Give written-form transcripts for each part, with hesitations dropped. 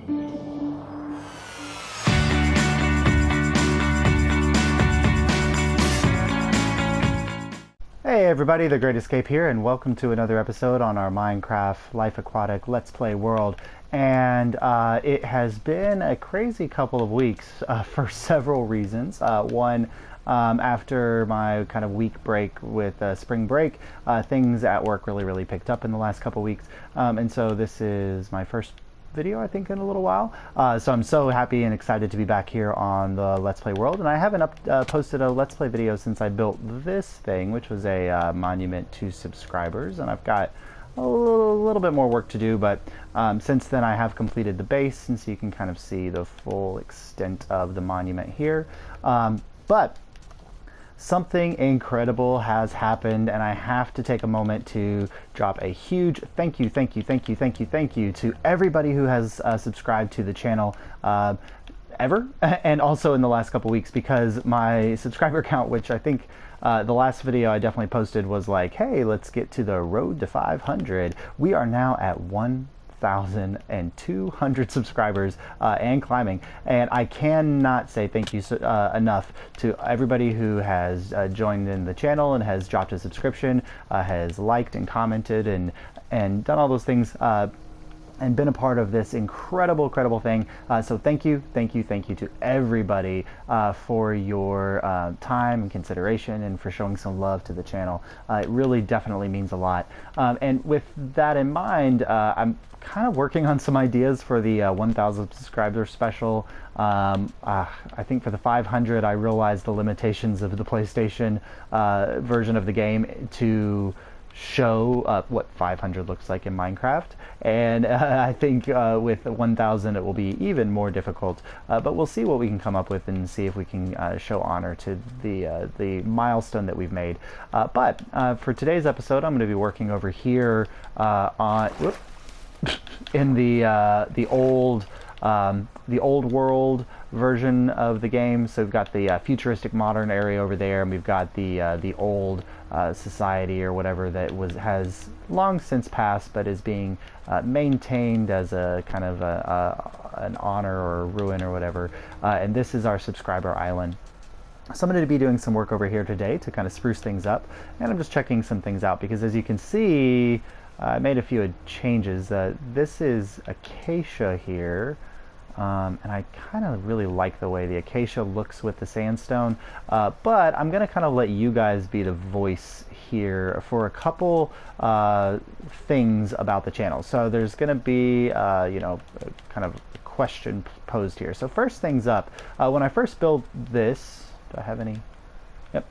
Hey everybody, The Great Escape here, and welcome to another episode on our Minecraft Life Aquatic Let's Play world. And it has been a crazy couple of weeks for several reasons. One, after my kind of week break with spring break, things at work really picked up in the last couple of weeks. And so this is my first video, I think, in a little while. So I'm so happy and excited to be back here on the Let's Play world. And I haven't posted a Let's Play video since I built this thing, which was a monument to subscribers. And I've got a little bit more work to do, but since then I have completed the base, and so you can kind of see the full extent of the monument here. But something incredible has happened, and I have to take a moment to drop a huge thank you to everybody who has subscribed to the channel ever, and also in the last couple weeks, because my subscriber count, which I think the last video I definitely posted was like, hey, let's get to the road to 500. We are now at 1,200 subscribers and climbing, and I cannot say thank you enough to everybody who has joined in the channel and has dropped a subscription, has liked and commented and done all those things, and been a part of this incredible thing. So thank you to everybody for your time and consideration, and for showing some love to the channel. It really definitely means a lot. And with that in mind, I'm kind of working on some ideas for the 1,000 subscriber special. I think for the 500, I realized the limitations of the PlayStation version of the game to show what 500 looks like in Minecraft, and I think with 1,000 it will be even more difficult, but we'll see what we can come up with and see if we can show honor to the milestone that we've made. But for today's episode, I'm going to be working over here in the old world version of the game. So we've got the futuristic modern area over there, and we've got the old society or whatever that has long since passed, but is being maintained as a kind of an honor or a ruin or whatever. And this is our subscriber island. So I'm going to be doing some work over here today to kind of spruce things up, and I'm just checking some things out because, as you can see, I made a few changes. This is acacia here, and I kind of really like the way the acacia looks with the sandstone, but I'm going to kind of let you guys be the voice here for a couple things about the channel. So there's going to be you know, kind of a question posed here. So first things up, when I first built this, do I have any? Yep.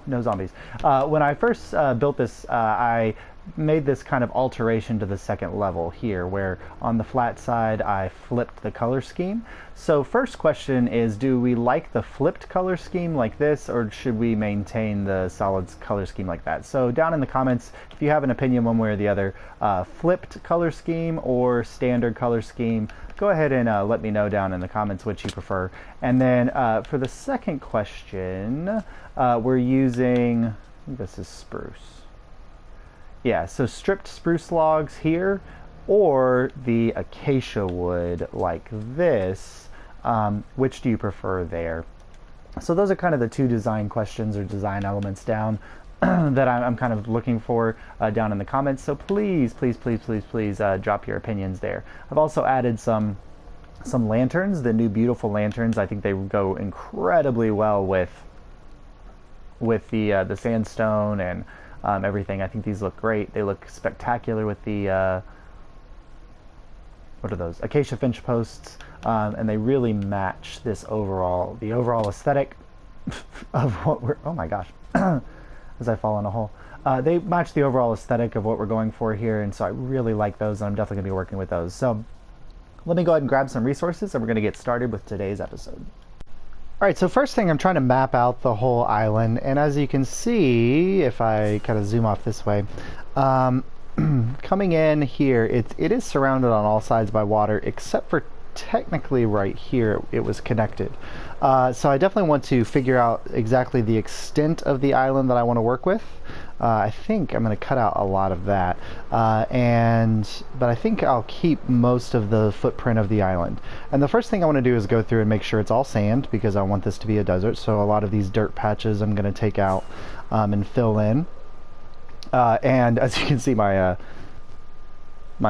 No zombies. When I first built this, I made this kind of alteration to the second level here, where on the flat side I flipped the color scheme. So first question is, do we like the flipped color scheme like this, or should we maintain the solid color scheme like that? So down in the comments, if you have an opinion one way or the other, flipped color scheme or standard color scheme, go ahead and let me know down in the comments which you prefer. And then for the second question, we're using, I think this is spruce. Yeah, so stripped spruce logs here, or the acacia wood like this. Which do you prefer there? So those are kind of the two design questions or design elements down that I'm kind of looking for down in the comments. So please drop your opinions there. I've also added some lanterns, the new beautiful lanterns. I think they go incredibly well with the sandstone and everything. I think these look great. They look spectacular with the what are those? Acacia finch posts, and they really match the overall aesthetic of what we're, oh my gosh, as I fall in a hole. They match the overall aesthetic of what we're going for here, and so I really like those, and I'm definitely gonna be working with those. So let me go ahead and grab some resources, and we're gonna get started with today's episode. Alright, so first thing, I'm trying to map out the whole island, and as you can see, if I kind of zoom off this way, coming in here, it is surrounded on all sides by water, except for technically right here it was connected. So I definitely want to figure out exactly the extent of the island that I want to work with. I think I'm going to cut out a lot of that, but I think I'll keep most of the footprint of the island. And the first thing I want to do is go through and make sure it's all sand, because I want this to be a desert. So a lot of these dirt patches I'm going to take out and fill in. And as you can see, my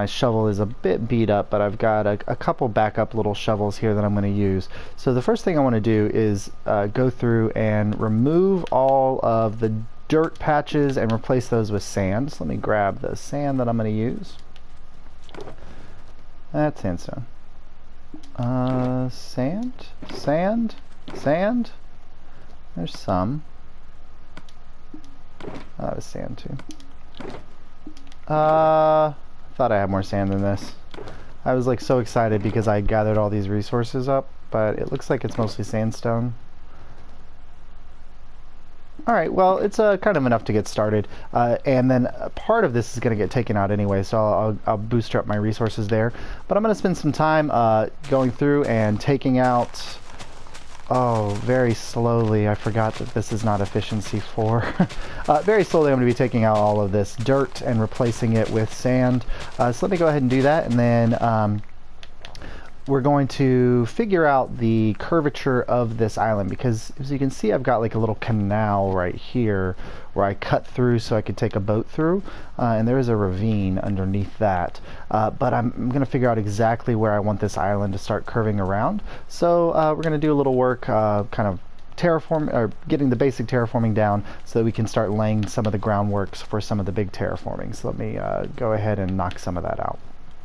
shovel is a bit beat up, but I've got a couple backup little shovels here that I'm going to use. So the first thing I want to do is go through and remove all of the dirt patches and replace those with sand. So let me grab the sand that I'm going to use. That's sandstone. Sand. There's some. That was sand too. Thought I had more sand than this. I was like so excited because I gathered all these resources up, but it looks like it's mostly sandstone. Alright, well, it's kind of enough to get started, and then part of this is going to get taken out anyway, so I'll booster up my resources there. But I'm going to spend some time going through and taking out... Oh, very slowly. I forgot that this is not efficiency 4. Very slowly I'm going to be taking out all of this dirt and replacing it with sand. So let me go ahead and do that, and then we're going to figure out the curvature of this island, because as you can see, I've got like a little canal right here where I cut through so I could take a boat through, and there is a ravine underneath that. But I'm going to figure out exactly where I want this island to start curving around. So we're going to do a little work kind of getting the basic terraforming down so that we can start laying some of the groundworks for some of the big terraforming. So let me go ahead and knock some of that out.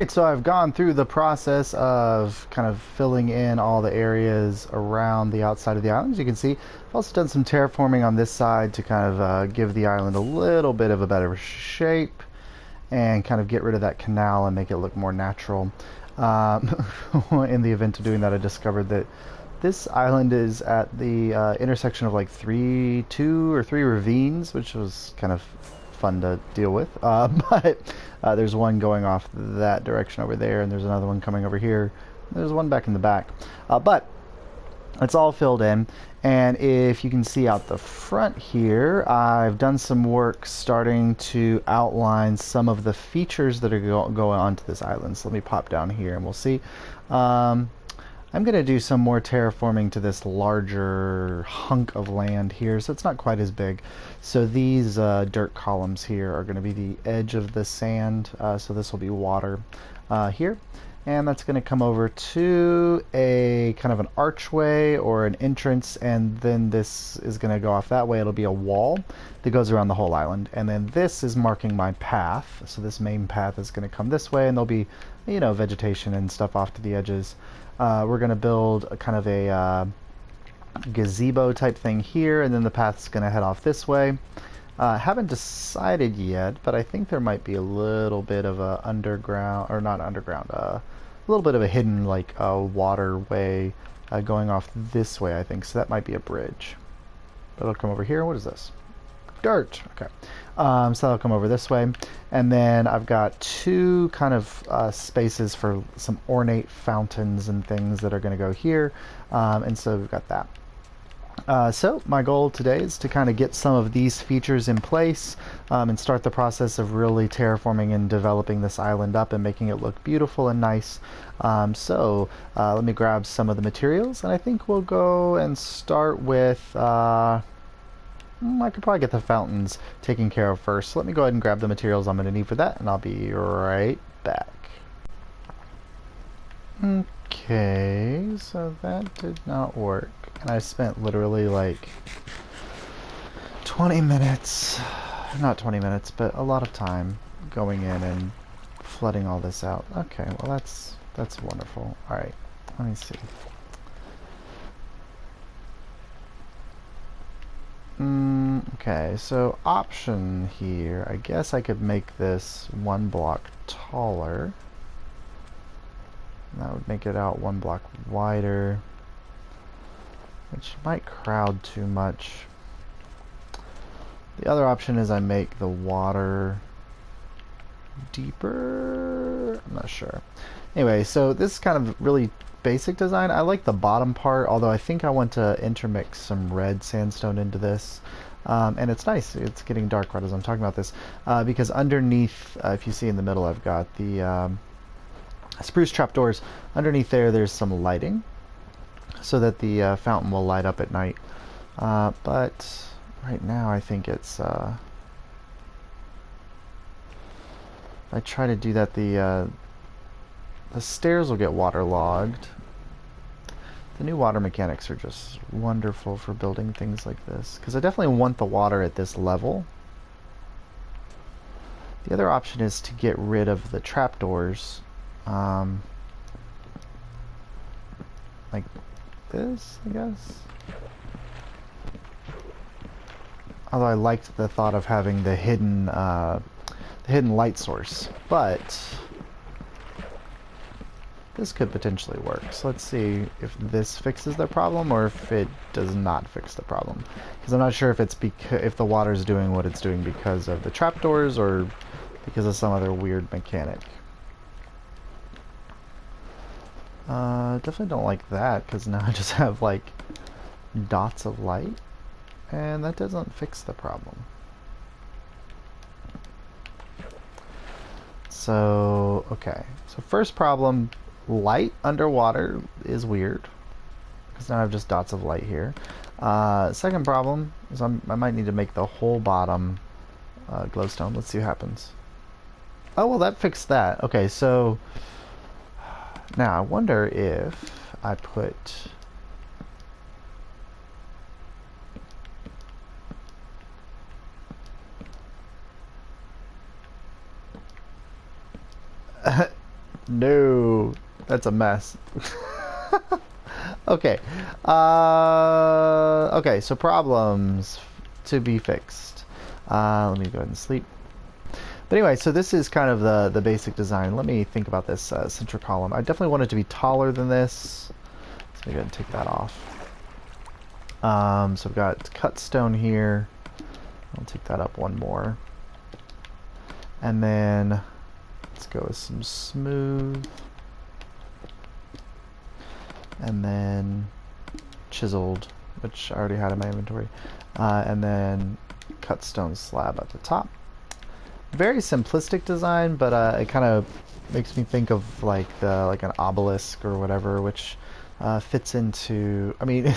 So I've gone through the process of kind of filling in all the areas around the outside of the island. As you can see, I've also done some terraforming on this side to kind of give the island a little bit of a better shape and kind of get rid of that canal and make it look more natural. In the event of doing that, I discovered that this island is at the intersection of like two or three ravines, which was kind of fun to deal with, but there's one going off that direction over there, and there's another one coming over here. There's one back in the back, but it's all filled in. And if you can see out the front here, I've done some work starting to outline some of the features that are going onto this island. So let me pop down here and we'll see. I'm going to do some more terraforming to this larger hunk of land here, so it's not quite as big. So these dirt columns here are going to be the edge of the sand, so this will be water here. And that's going to come over to a kind of an archway or an entrance, and then this is going to go off that way. It'll be a wall that goes around the whole island. And then this is marking my path, so this main path is going to come this way, and there'll be, you know, vegetation and stuff off to the edges. We're going to build a kind of a gazebo type thing here, and then the path's going to head off this way. Haven't decided yet, but I think there might be a little bit of a underground, or not underground, a little bit of a hidden like waterway going off this way, I think. So that might be a bridge. But it'll come over here. What is this? Dirt. Okay. So that'll come over this way, and then I've got two kind of spaces for some ornate fountains and things that are going to go here, and so we've got that. So my goal today is to kind of get some of these features in place and start the process of really terraforming and developing this island up and making it look beautiful and nice. So let me grab some of the materials, and I think we'll go and start with I could probably get the fountains taken care of first. So let me go ahead and grab the materials I'm going to need for that, and I'll be right back. Okay, so that did not work. And I spent literally like 20 minutes, not 20 minutes, but a lot of time going in and flooding all this out. Okay, well that's wonderful. Alright, let me see. Okay, so option here, I guess I could make this one block taller. That would make it out one block wider, which might crowd too much. The other option is I make the water deeper. I'm not sure. Anyway, so this is kind of really basic design. I like the bottom part, although I think I want to intermix some red sandstone into this. And it's nice. It's getting dark right as I'm talking about this. Because underneath, if you see in the middle, I've got the spruce trapdoors. Underneath there's some lighting so that the fountain will light up at night. But right now I think it's... if I try to do that, the stairs will get waterlogged. The new water mechanics are just wonderful for building things like this, because I definitely want the water at this level. The other option is to get rid of the trapdoors, like this, I guess. Although I liked the thought of having the hidden light source, but this could potentially work. So let's see if this fixes the problem or if it does not fix the problem. Because I'm not sure if it's if the water's doing what it's doing because of the trapdoors or because of some other weird mechanic. Definitely don't like that, because now I just have like dots of light, and that doesn't fix the problem. So, okay. So first problem, light underwater is weird, because now I have just dots of light here. Second problem is I might need to make the whole bottom glowstone. Let's see what happens. Oh, well, that fixed that. Okay, so now I wonder if I put... No, that's a mess. Okay. Okay, so problems to be fixed. Let me go ahead and sleep. But anyway, so this is kind of the basic design. Let me think about this center column. I definitely want it to be taller than this. So I'm going to take that off. So I've got cut stone here. I'll take that up one more. And then let's go with some smooth. And then chiseled, which I already had in my inventory. And then cut stone slab at the top. Very simplistic design, but it kind of makes me think of like an obelisk or whatever, which fits into... I mean,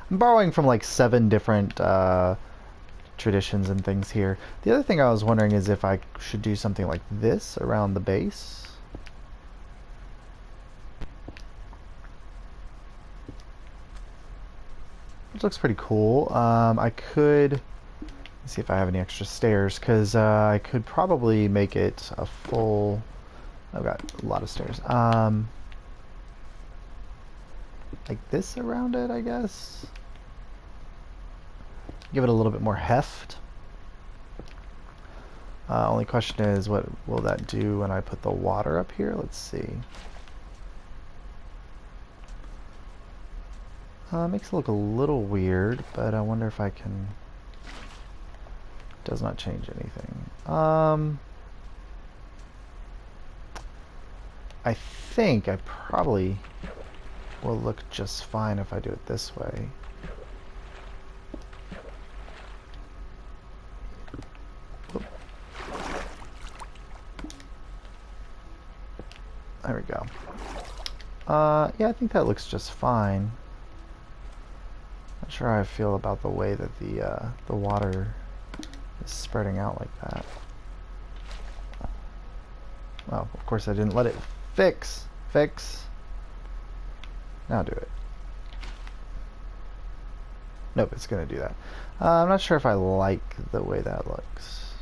I'm borrowing from like 7 different traditions and things here. The other thing I was wondering is if I should do something like this around the base. Which looks pretty cool. I could... Let's see if I have any extra stairs, because I could probably make it a full... I've got a lot of stairs. Like this around it, I guess. Give it a little bit more heft. Only question is, what will that do when I put the water up here? Let's see. Makes it look a little weird, but I wonder if I can... Does not change anything. I think I probably will look just fine if I do it this way. Whoop. There we go. Yeah, I think that looks just fine. Not sure how I feel about the way that the water is spreading out like that. Well, of course I didn't let it fix. Now do it. Nope, it's gonna do that. I'm not sure if I like the way that looks.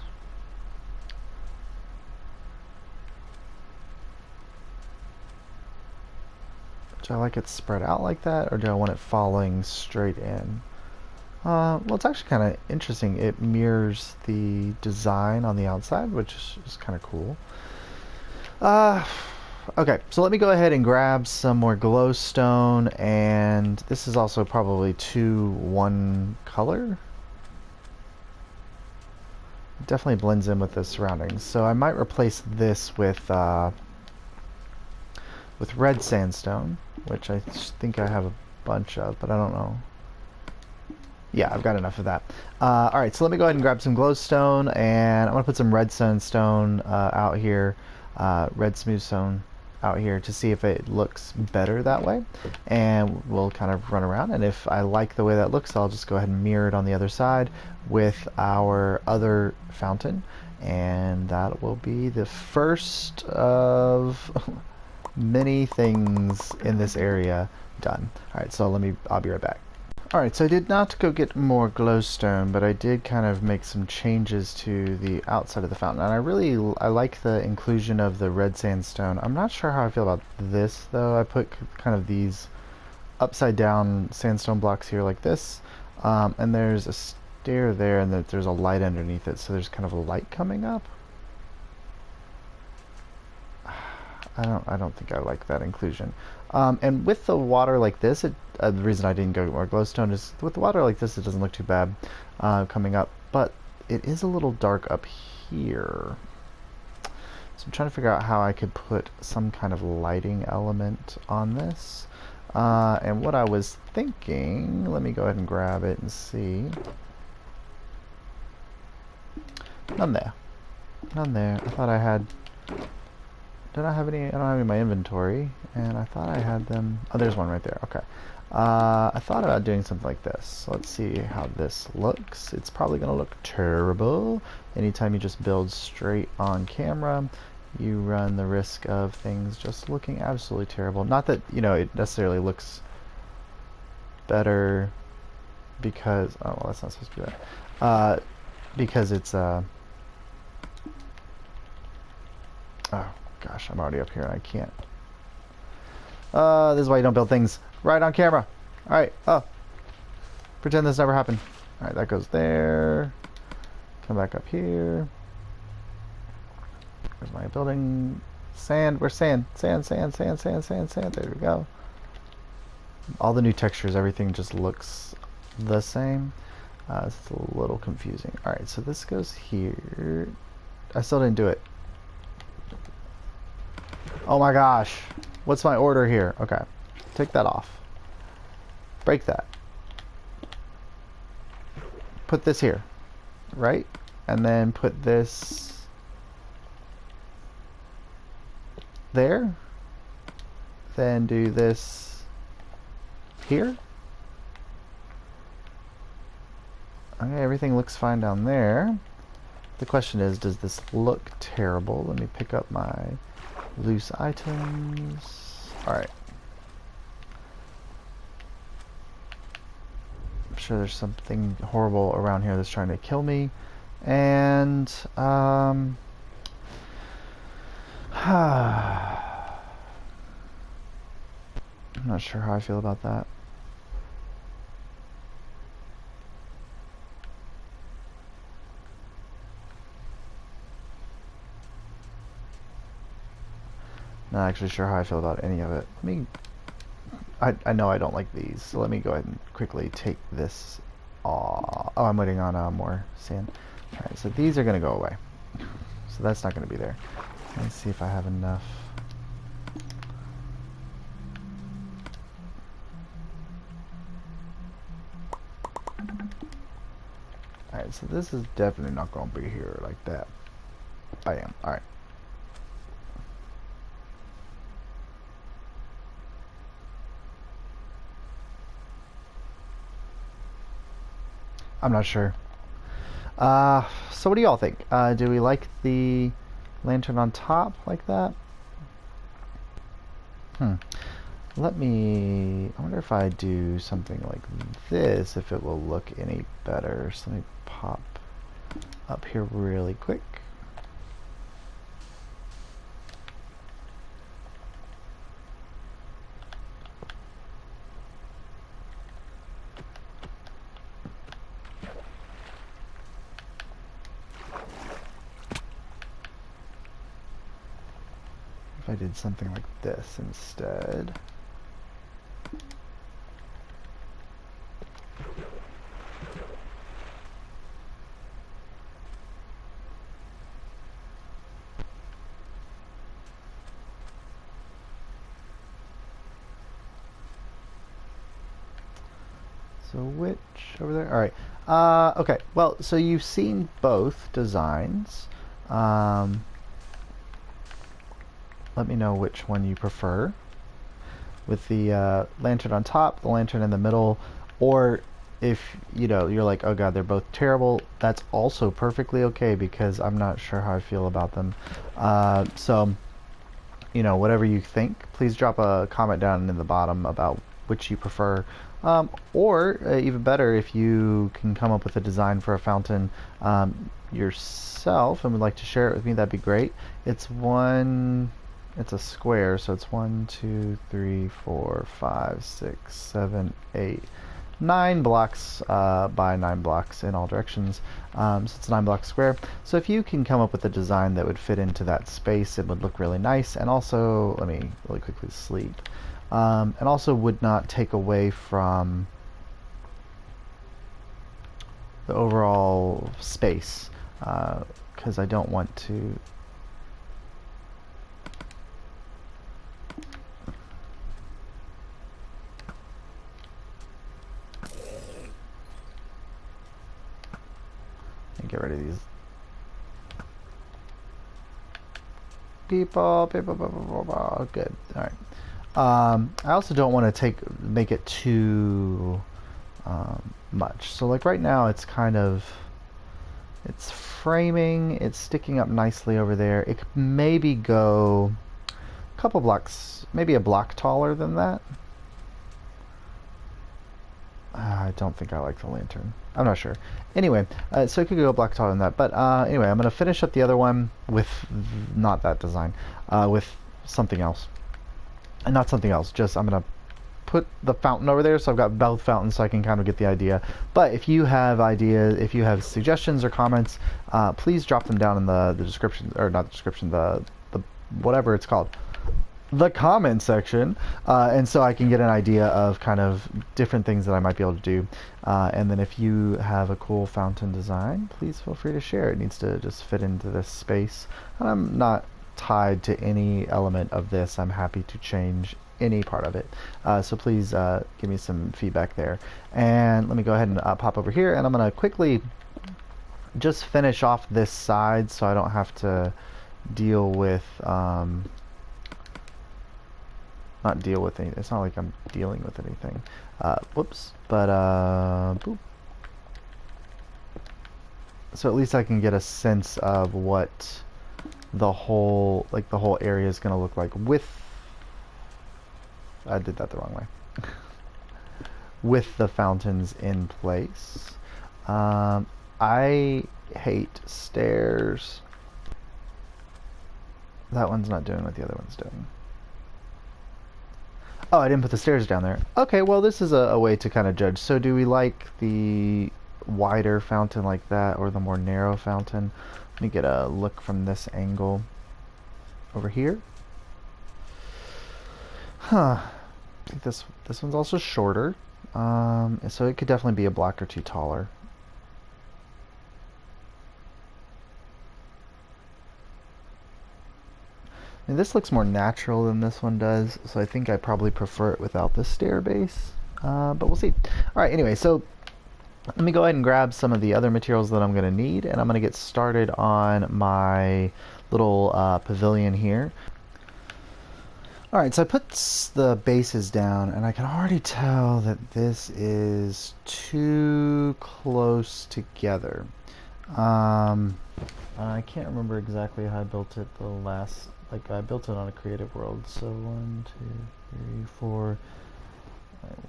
Do I like it spread out like that, or do I want it falling straight in? Well, it's actually kind of interesting. It mirrors the design on the outside, which is kind of cool. Okay, so let me go ahead and grab some more glowstone, and this is also probably 2-1 color. It definitely blends in with the surroundings. So I might replace this with with red sandstone, which I think I have a bunch of, but I don't know. Yeah, I've got enough of that. Alright, so let me go ahead and grab some glowstone, and I'm going to put some red sandstone out here, red smooth stone out here to see if it looks better that way. And we'll kind of run around, and if I like the way that looks, I'll just go ahead and mirror it on the other side with our other fountain. And that will be the first of many things in this area done. Alright, so I'll be right back. Alright, so I did not go get more glowstone, but I did kind of make some changes to the outside of the fountain. And I like the inclusion of the red sandstone. I'm not sure how I feel about this, though. I put kind of these upside down sandstone blocks here like this. And there's a stair there, and there's a light underneath it, so there's kind of a light coming up. I don't think I like that inclusion. And with the water like this, the reason I didn't go more glowstone is with the water like this, it doesn't look too bad coming up, but it is a little dark up here. So I'm trying to figure out how I could put some kind of lighting element on this. And what I was thinking, let me go ahead and grab it and see. None there. None there. I thought I had... Did I have any? I don't have any in my inventory, and I thought I had them. Oh, there's one right there. Okay. I thought about doing something like this. So let's see how this looks. It's probably going to look terrible. Anytime you just build straight on camera, you run the risk of things just looking absolutely terrible. Not that, you know, it necessarily looks better because... Oh, well, that's not supposed to be that. Because it's... Oh. Gosh, I'm already up here and I can't. This is why you don't build things right on camera. Alright, pretend this never happened. Alright, that goes there. Come back up here. Where's my building? Sand, where's sand? Sand. There we go. All the new textures, everything just looks the same. It's a little confusing. Alright, so this goes here. I still didn't do it. Oh my gosh. What's my order here? Okay. Take that off. Break that. Put this here. Right? And then put this there. Then do this here. Okay, everything looks fine down there. The question is, does this look terrible? Let me pick up my loose items. Alright. I'm sure there's something horrible around here that's trying to kill me. And, I'm not sure how I feel about that. Not actually sure how I feel about any of it. I know I don't like these, so let me go ahead and quickly take this off. Oh, I'm waiting on more sand. Alright, so these are going to go away. So that's not going to be there. Let me see if I have enough. Alright, so this is definitely not going to be here like that. Bam. Alright. I'm not sure. So what do y'all think? Do we like the lantern on top like that? I wonder if I do something like this, if it will look any better. So let me pop up here really quick. If I did something like this instead. So which over there? All right. Okay. Well, so you've seen both designs. Let me know which one you prefer. With the lantern on top, the lantern in the middle, or if you're like, oh god, they're both terrible, that's also perfectly okay because I'm not sure how I feel about them. So whatever you think, please drop a comment down in the bottom about which you prefer. Or even better, if you can come up with a design for a fountain yourself and would like to share it with me, that'd be great. It's a square, so it's 1, 2, 3, 4, 5, 6, 7, 8, 9 blocks by 9 blocks in all directions. So it's a 9-block square. So if you can come up with a design that would fit into that space, it would look really nice. And also, let me really quickly sleep. And also would not take away from the overall space, because I don't want to. Get rid of these people. Good. All right. I also don't want to make it too much. So like right now, it's framing. It's sticking up nicely over there. It could maybe go a couple blocks, maybe a block taller than that. I don't think I like the lantern. I'm not sure. Anyway, so it could go a block taller than that. But anyway, I'm going to finish up the other one with not that design, with something else. And not something else, just I'm going to put the fountain over there, so I've got both fountains so I can kind of get the idea. But if you have ideas, if you have suggestions or comments, please drop them down in the description, or not the description, the whatever it's called, the comment section, and so I can get an idea of kind of different things that I might be able to do. And then if you have a cool fountain design, please feel free to share. It needs to just fit into this space. And I'm not tied to any element of this. I'm happy to change any part of it. So please give me some feedback there. And let me go ahead and pop over here, and I'm going to quickly just finish off this side so I don't have to deal with not deal with anything. It's not like I'm dealing with anything. Whoops. But boop. So at least I can get a sense of what the whole area is going to look like with. I did that the wrong way. With the fountains in place. I hate stairs. That one's not doing what the other one's doing. Oh, I didn't put the stairs down there. Okay, well, this is a way to kind of judge. So do we like the wider fountain like that, or the more narrow fountain? Let me get a look from this angle over here. Huh. I think this one's also shorter. So it could definitely be a block or two taller. And this looks more natural than this one does, so I think I probably prefer it without the stair base, but we'll see. Alright, anyway, so let me go ahead and grab some of the other materials that I'm going to need, and I'm going to get started on my little pavilion here. Alright, so I put the bases down, and I can already tell that this is too close together. I can't remember exactly how I built it the last. Like, I built it on a creative world, so 1, 2, 3, 4,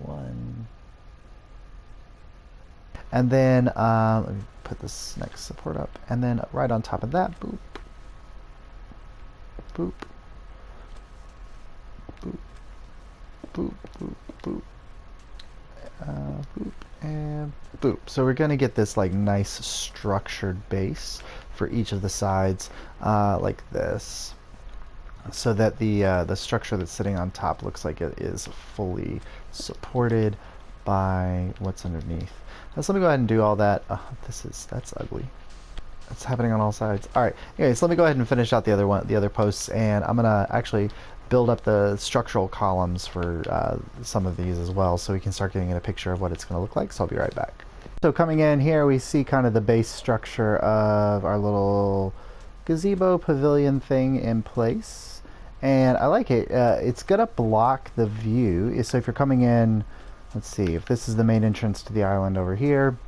1. And then, let me put this next support up, and then right on top of that, boop, boop, boop, boop, boop, boop, boop, and boop. So we're going to get this, like, nice structured base for each of the sides, like this. So that the structure that's sitting on top looks like it is fully supported by what's underneath. So let me go ahead and do all that. Oh, that's ugly. It's happening on all sides. All right. Anyway, so let me go ahead and finish out the other posts, and I'm gonna actually build up the structural columns for some of these as well, so we can start getting a picture of what it's going to look like. So I'll be right back. So coming in here, we see kind of the base structure of our little gazebo pavilion thing in place, and I like it. It's gonna block the view. So if you're coming in, let's see, if this is the main entrance to the island over here,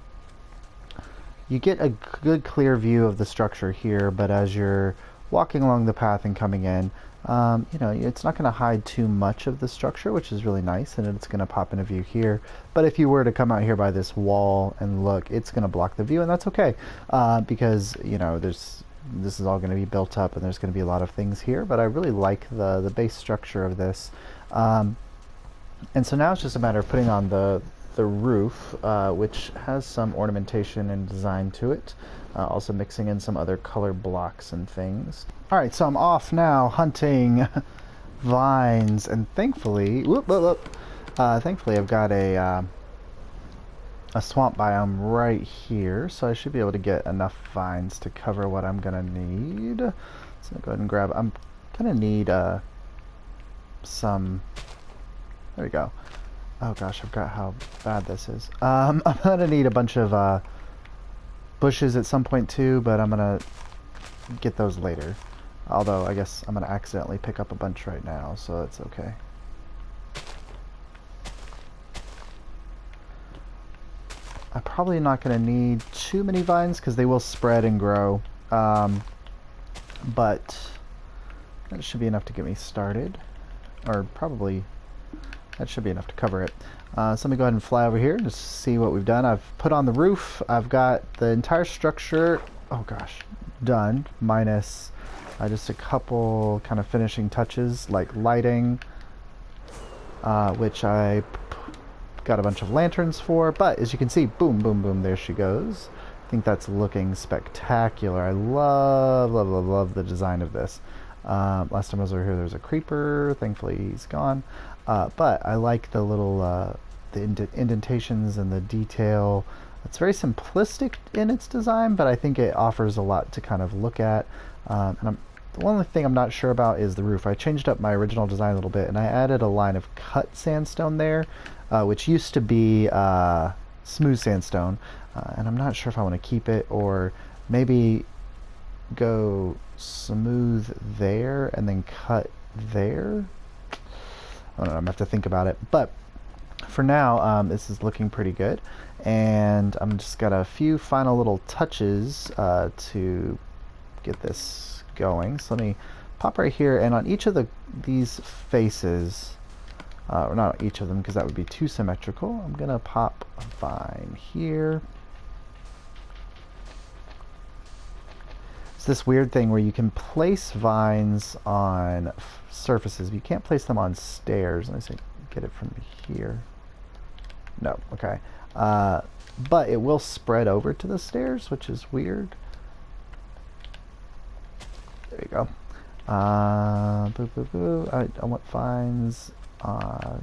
you get a good clear view of the structure here, but as you're walking along the path and coming in, you know, it's not going to hide too much of the structure, which is really nice, and it's going to pop in a view here. But if you were to come out here by this wall and look, it's going to block the view, and that's okay, because, you know, this is all going to be built up, and there's going to be a lot of things here, but I really like the base structure of this. And so now it's just a matter of putting on the roof, which has some ornamentation and design to it. Also mixing in some other color blocks and things. All right, so I'm off now hunting vines, and thankfully, thankfully I've got a swamp biome right here, so I should be able to get enough vines to cover what I'm gonna need. So I'll go ahead and grab. I'm gonna need some. There we go. Oh gosh, I forgot how bad this is. I'm gonna need a bunch of bushes at some point too, but I'm gonna get those later. Although I guess I'm gonna accidentally pick up a bunch right now, so that's okay. I'm probably not gonna need too many vines because they will spread and grow, but that should be enough to get me started, or probably that should be enough to cover it. So let me go ahead and fly over here and just see what we've done. I've put on the roof. I've got the entire structure, oh gosh, done, minus just a couple kind of finishing touches like lighting, which I got a bunch of lanterns for. But as you can see, boom, boom, boom, there she goes. I think that's looking spectacular. I love, love, love, love the design of this. Last time I was over here, there was a creeper. Thankfully, he's gone. But I like the little the indentations and the detail. It's very simplistic in its design, but I think it offers a lot to kind of look at. And the only thing I'm not sure about is the roof. I changed up my original design a little bit, and I added a line of cut sandstone there, which used to be smooth sandstone. And I'm not sure if I want to keep it or maybe go smooth there and then cut there. I don't know, I'm gonna have to think about it, but for now this is looking pretty good, and I'm just got a few final little touches to get this going. So let me pop right here, and on each of these faces, or not each of them because that would be too symmetrical, I'm gonna pop a vine here. This weird thing where you can place vines on surfaces, but you can't place them on stairs. Let me see, get it from here. No, okay. But it will spread over to the stairs, which is weird. There you go. Boo, boo, boo. I want vines.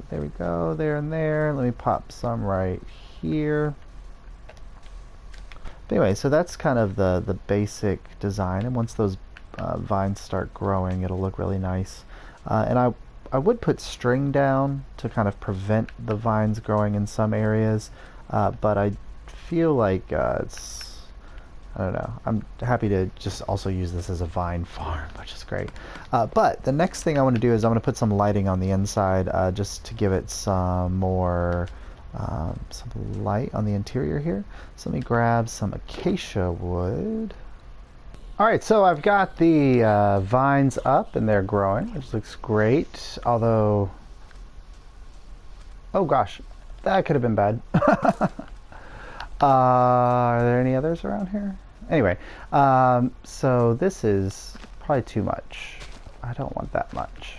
There we go, there and there. Let me pop some right here. But anyway, so that's kind of the basic design, and once those vines start growing, it'll look really nice. And I would put string down to kind of prevent the vines growing in some areas, but I feel like it's, I don't know, I'm happy to just also use this as a vine farm, which is great. But the next thing I want to do is I'm going to put some lighting on the inside just to give it some more some light on the interior here. So let me grab some acacia wood. Alright, so I've got the vines up and they're growing, which looks great, although, oh gosh, that could have been bad. Are there any others around here? Anyway, so this is probably too much. I don't want that much.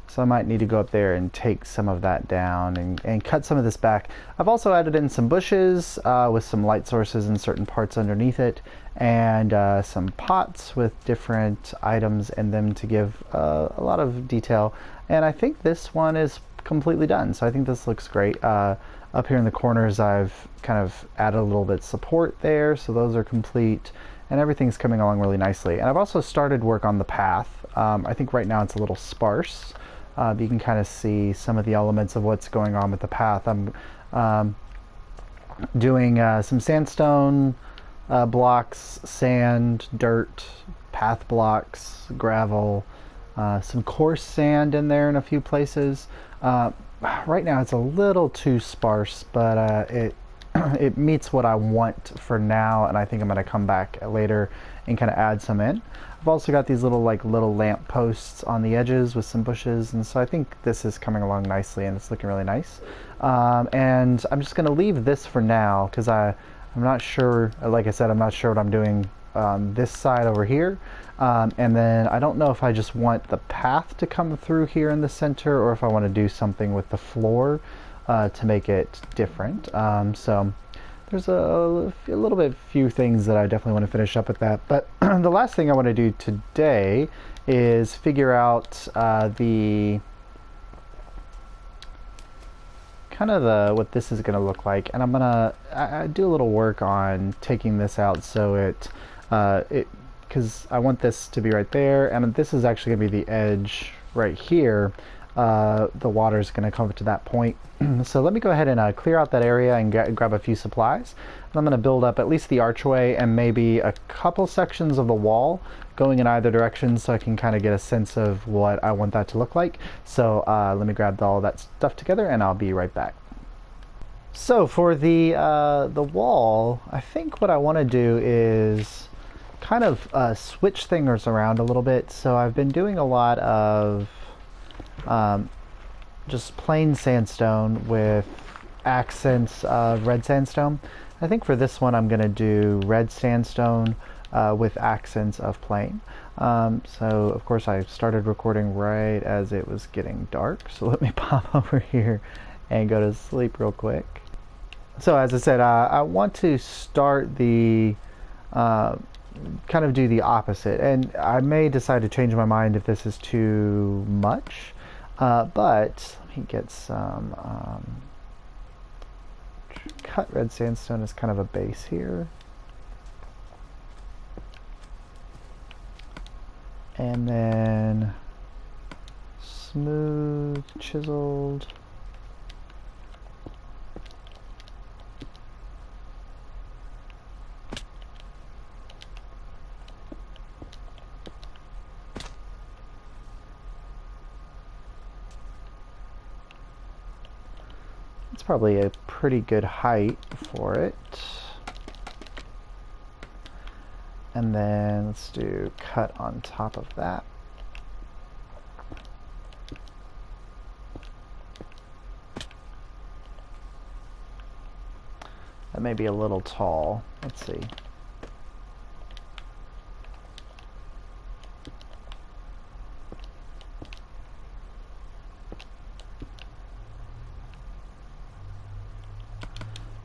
So I might need to go up there and take some of that down and cut some of this back. I've also added in some bushes with some light sources in certain parts underneath it, and some pots with different items in them to give a lot of detail. And I think this one is completely done, so I think this looks great. Up here in the corners I've kind of added a little bit of support there, so those are complete, and everything's coming along really nicely. And I've also started work on the path, I think right now it's a little sparse. But you can kind of see some of the elements of what's going on with the path. I'm doing some sandstone blocks, sand, dirt, path blocks, gravel, some coarse sand in there in a few places. Right now it's a little too sparse, but it meets what I want for now, and I think I'm going to come back later and kind of add some in. I've also got these little lamp posts on the edges with some bushes, and so I think this is coming along nicely and it's looking really nice. And I'm just going to leave this for now because I'm not sure, like I said, I'm not sure what I'm doing this side over here. And then I don't know if I just want the path to come through here in the center or if I want to do something with the floor to make it different. So there's a little bit few things that I definitely want to finish up with that. But the last thing I want to do today is figure out the what this is going to look like, and I'm gonna do a little work on taking this out so because I want this to be right there, and this is actually going to be the edge right here. The water is going to come to that point. So let me go ahead and clear out that area and grab a few supplies. And I'm going to build up at least the archway and maybe a couple sections of the wall going in either direction so I can kind of get a sense of what I want that to look like. So let me grab all that stuff together and I'll be right back. So for the wall, I think what I want to do is kind of switch things around a little bit. So I've been doing a lot of just plain sandstone with accents of red sandstone. I think for this one I'm going to do red sandstone with accents of plain. So of course I started recording right as it was getting dark, so let me pop over here and go to sleep real quick. So as I said, I want to start the kind of do the opposite, and I may decide to change my mind if this is too much, but let me get some cut red sandstone as kind of a base here, and then smooth chiseled probably a pretty good height for it. And then let's do cut on top of that. That may be a little tall. Let's see.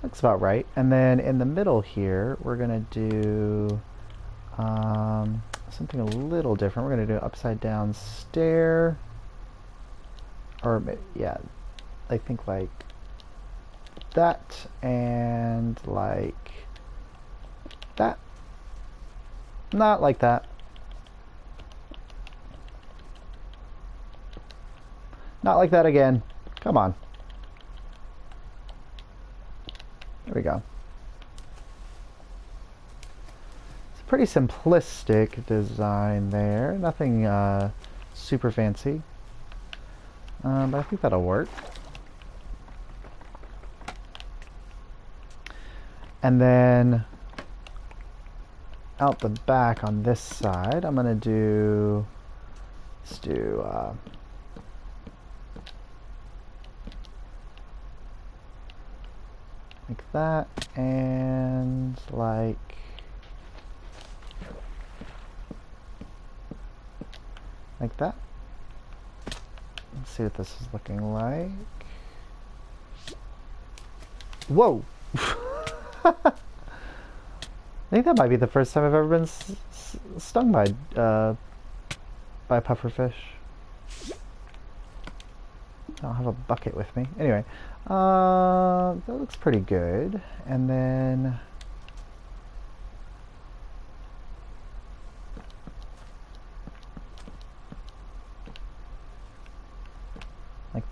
Looks about right. And then in the middle here, we're gonna do something a little different. We're gonna do an upside down stair, or yeah, I think like that and like that. Not like that. Not like that again. Come on. There we go. It's a pretty simplistic design there. Nothing super fancy. But I think that'll work. And then out the back on this side, I'm gonna do, let's do like that, and like that. Let's see what this is looking like. Whoa! I think that might be the first time I've ever been stung by pufferfish. I don't have a bucket with me. Anyway, that looks pretty good. And then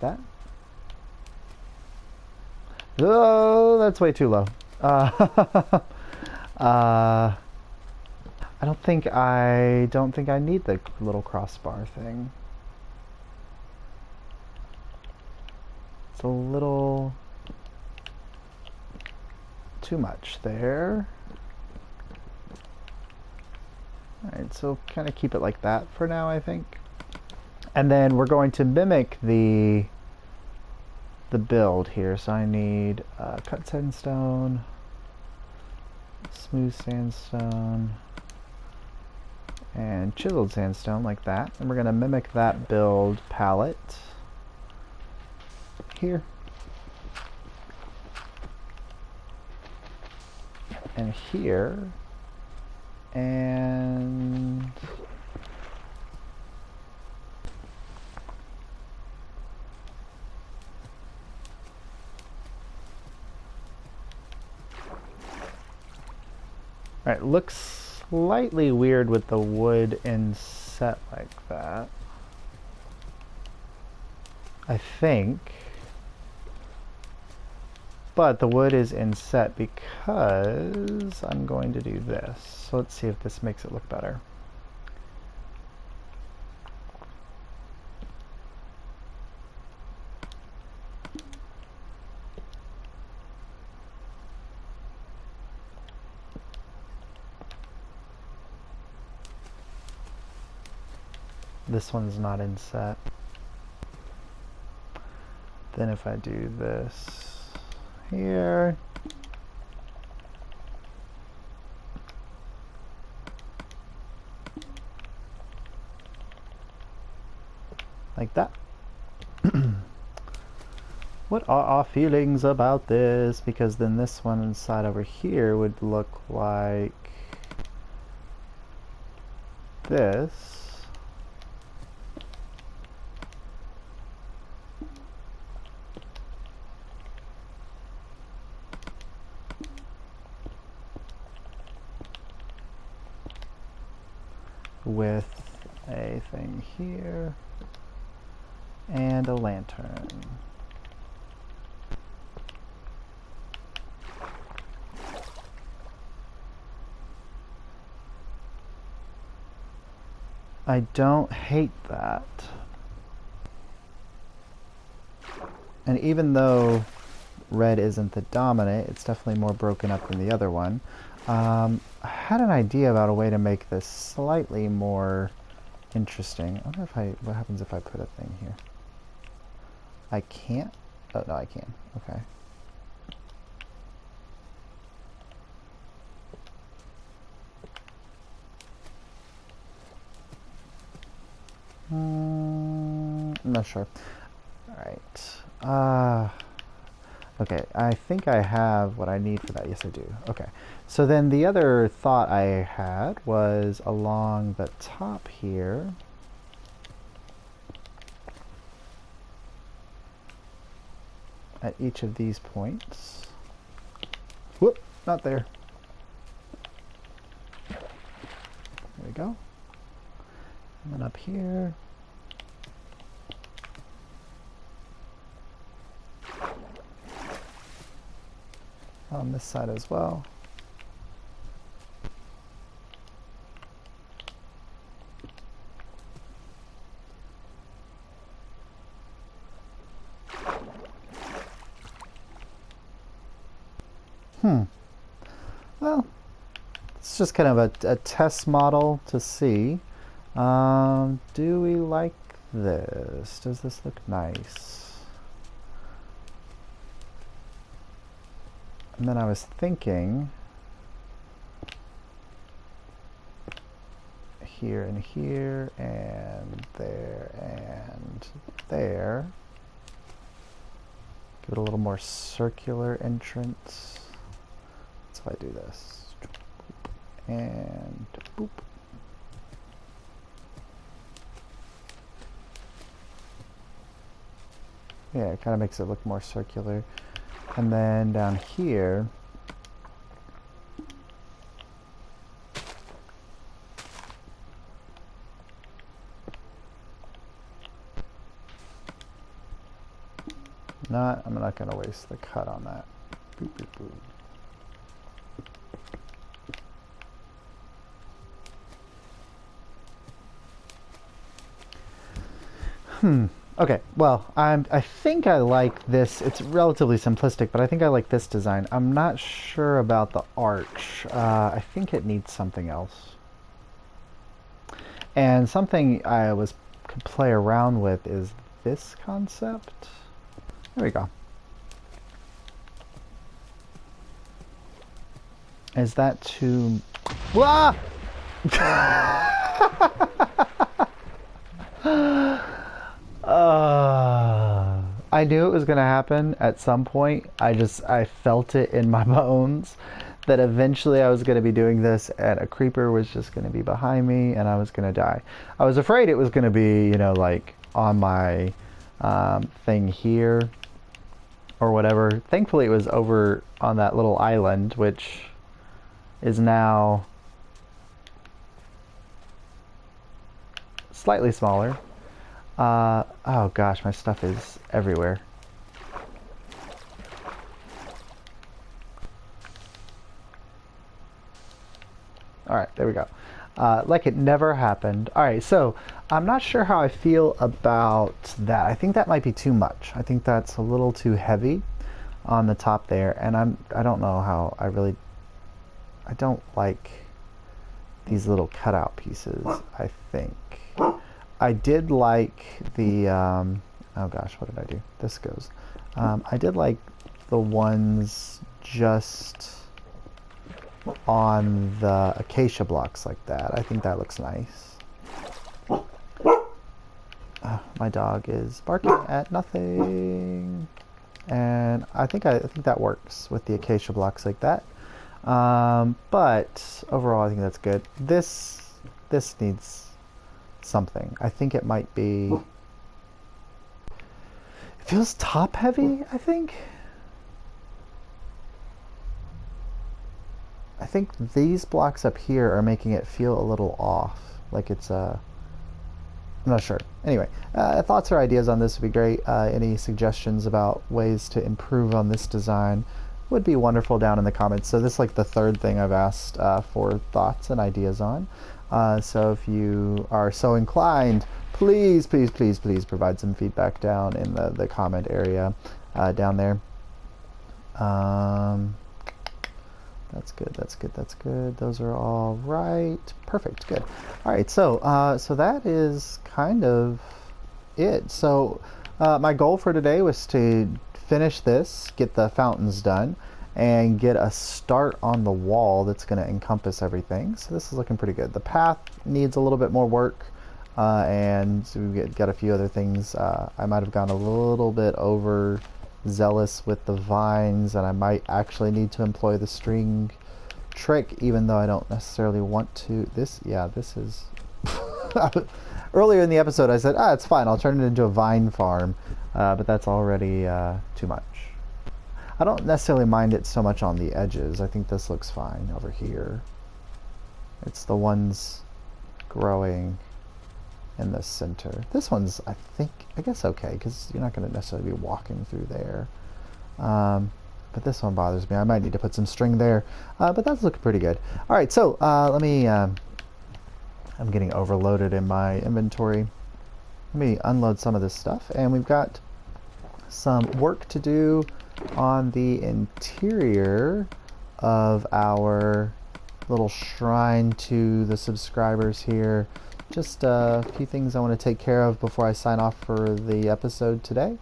that. Oh, that's way too low. I don't think I need the little crossbar thing. It's a little too much there. Alright, so kind of keep it like that for now, I think. And then we're going to mimic the build here. So I need cut sandstone, smooth sandstone, and chiseled sandstone like that. And we're going to mimic that build palette here. And here. And alright, looks slightly weird with the wood inset like that, I think. But the wood is inset because I'm going to do this. So let's see if this makes it look better. This one's not inset. Then if I do this here, like that. What are our feelings about this? Because then this one inside over here would look like this. With a thing here and a lantern. I don't hate that. And even though red isn't the dominant, it's definitely more broken up than the other one. I had an idea about a way to make this slightly more interesting. I wonder what happens if I put a thing here. I can't? Oh, no, I can. Okay. I'm not sure. Alright. Okay, I think I have what I need for that. Yes, I do. Okay. So then the other thought I had was along the top here. At each of these points. Whoop, not there. There we go. And then up here. On this side as well. Well, it's just kind of a test model to see. Do we like this? Does this look nice? And then I was thinking here and here and there and there. Give it a little more circular entrance. So if I do this and boop. Yeah, it kind of makes it look more circular. And then down here, not, I'm not going to waste the cut on that. Boop, boop, boop. Okay, well, I think I like this. It's relatively simplistic, but I think I like this design. I'm not sure about the arch. I think it needs something else. And something I could play around with is this concept. There we go. Is that too... Wah! I knew it was going to happen at some point. I felt it in my bones that eventually I was going to be doing this and a creeper was just going to be behind me and I was going to die. I was afraid it was going to be, you know, like on my thing here or whatever. Thankfully it was over on that little island, which is now slightly smaller. Oh gosh, my stuff is everywhere. Alright, there we go. Like it never happened. Alright, so I'm not sure how I feel about that. I think that might be too much. I think that's a little too heavy on the top there, and I don't know how I don't like these little cutout pieces, I think. I did like the, oh gosh, what did I do? This goes. I did like the ones just on the acacia blocks like that. I think that looks nice. My dog is barking at nothing. And I think that works with the acacia blocks like that. But overall I think that's good. This needs something. I think it might be... It feels top heavy, I think. I think these blocks up here are making it feel a little off. Like it's I'm not sure. Anyway, thoughts or ideas on this would be great. Any suggestions about ways to improve on this design would be wonderful down in the comments. So this is like the third thing I've asked for thoughts and ideas on. So if you are so inclined, please provide some feedback down in the comment area down there. That's good. Those are all right. Perfect, good. All right, so that is kind of it. So my goal for today was to finish this, get the fountains done, and get a start on the wall that's going to encompass everything. So this is looking pretty good. The path needs a little bit more work, and so we've got a few other things. I might have gone a little bit over zealous with the vines, and I might actually need to employ the string trick, even though I don't necessarily want to. This is... Earlier in the episode I said, it's fine, I'll turn it into a vine farm, but that's already too much. I don't necessarily mind it so much on the edges. I think this looks fine over here. It's the ones growing in the center. This one's, I guess okay, because you're not going to necessarily be walking through there. But this one bothers me. I might need to put some string there, but that's looking pretty good. All right, so let me, I'm getting overloaded in my inventory. Let me unload some of this stuff, and we've got some work to do on the interior of our little shrine to the subscribers here. Just a few things I want to take care of before I sign off for the episode today.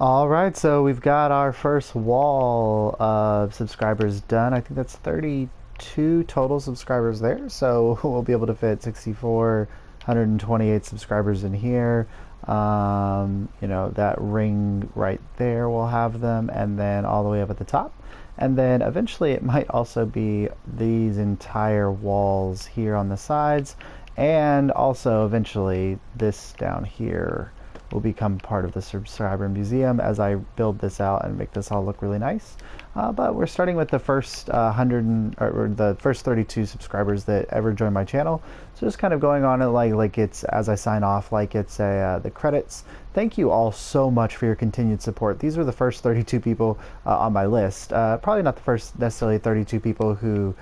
Alright, so we've got our first wall of subscribers done. I think that's 32 total subscribers there, so we'll be able to fit 128 subscribers in here. You know, that ring right there will have them, and then all the way up at the top. And then eventually it might also be these entire walls here on the sides, and also eventually this down here will become part of the subscriber museum as I build this out and make this all look really nice. But we're starting with the first the first 32 subscribers that ever joined my channel. So just kind of going on it like it's, as I sign off, like it's the credits thank you all so much for your continued support. These were the first 32 people on my list. Probably not the first necessarily 32 people who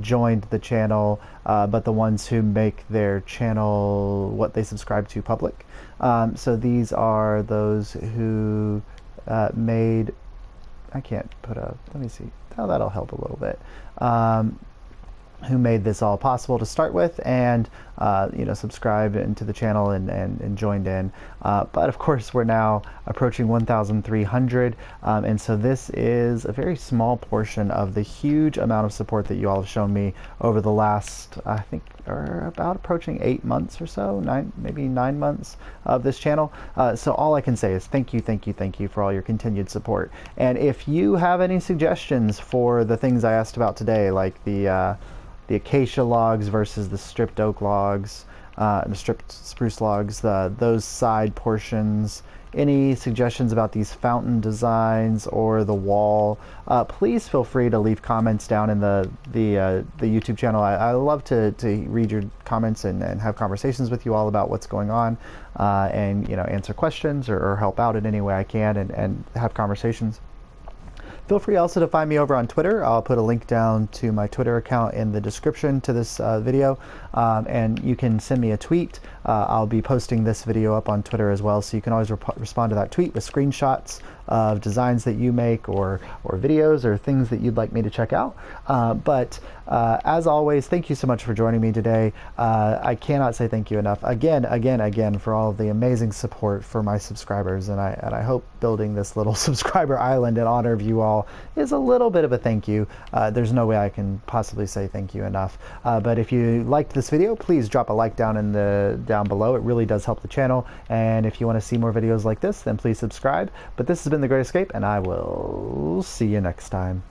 joined the channel, but the ones who make their channel, what they subscribe to, public. So these are those who made, I can't put a, let me see, oh, that'll help a little bit. Who made this all possible to start with, and subscribed into the channel and joined in. But of course, we're now approaching 1,300, and so this is a very small portion of the huge amount of support that you all have shown me over the last, I think, or about approaching 8 months or so, maybe 9 months of this channel. So all I can say is thank you, thank you, thank you for all your continued support. And if you have any suggestions for the things I asked about today, like the acacia logs versus the stripped oak logs, the stripped spruce logs, those side portions, any suggestions about these fountain designs or the wall, please feel free to leave comments down in the YouTube channel. I love to read your comments and have conversations with you all about what's going on, and answer questions or help out in any way I can, and have conversations. Feel free also to find me over on Twitter. I'll put a link down to my Twitter account in the description to this video, and you can send me a tweet. I'll be posting this video up on Twitter as well, so you can always respond to that tweet with screenshots of designs that you make, or videos or things that you'd like me to check out. But as always, thank you so much for joining me today. I cannot say thank you enough again for all of the amazing support for my subscribers, and I hope building this little subscriber island in honor of you all is a little bit of a thank you. There's no way I can possibly say thank you enough. But if you liked this video, please drop a like down below. It really does help the channel. And if you want to see more videos like this, then please subscribe. But this has been The Great Escape, and I will see you next time.